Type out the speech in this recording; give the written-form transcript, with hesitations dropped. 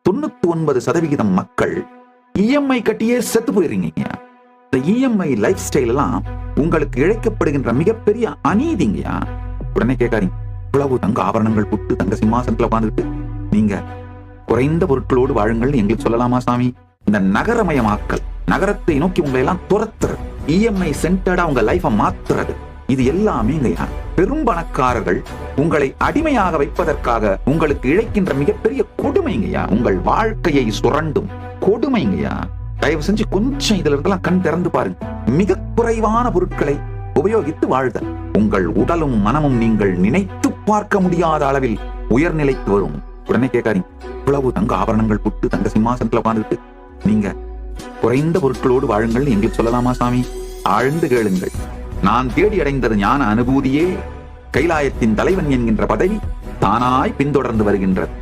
99% மக்கள் இஎம்ஐ கட்டியே செத்து போயிருங்க. இந்த இஎம்ஐ லைஃப் ஸ்டைல் எல்லாம் உங்களுக்கு இழைக்கப்படுகின்ற மிகப்பெரிய அநீதிங்கயா. உடனே கேட்காதீங்க, இவ்வளவு தங்க ஆபரணங்கள் புட்டு தங்க சிம்மாசனத்துல உட்காந்துட்டு நீங்க குறைந்த பொருட்களோடு வாழுங்கள் எங்களுக்கு சொல்லலாமா சாமி? இந்த நகரமயமாக்கல், நகரத்தை நோக்கி உங்களை எல்லாம் துரத்துறது, இஎம்ஐ சென்டர்டா உங்க லைஃப மாத்துறது, இது எல்லாமே பெரும்பணக்காரர்கள் உங்களை அடிமையாக வைப்பதற்காக உங்களுக்கு இழைக்கின்ற மிகப்பெரிய கொடுமைங்கய்யா. உங்கள் வாழ்க்கையை சுரண்டும் கொடுமைங்கய்யா. தயவு செஞ்சு கொஞ்சம் இதுல இருந்தெல்லாம் கண் திறந்து பாருங்க. மிக குறைவான பொருட்களை உபயோகித்து வாழ்தல், உங்கள் உடலும் மனமும் நீங்கள் நினைத்து பார்க்க முடியாத அளவில் உயர்நிலைக்கு வரும். உடனே கேட்காதீங்க, இவ்வளவு தங்க ஆபரணங்கள் புட்டு தங்க சிம்மாசனத்துல உட்கார்ந்துட்டு நீங்க குறைந்த பொருட்களோடு வாழுங்கள் எங்களுக்கு சொல்லலாமா சாமி? ஆழ்ந்து கேளுங்கள். நான் தேடி அடைந்தது ஞான அனுபூதியே. கைலாயத்தின் தலைவன் என்கின்ற பதவி தானாய் பின்தொடர்ந்து வருகின்றது.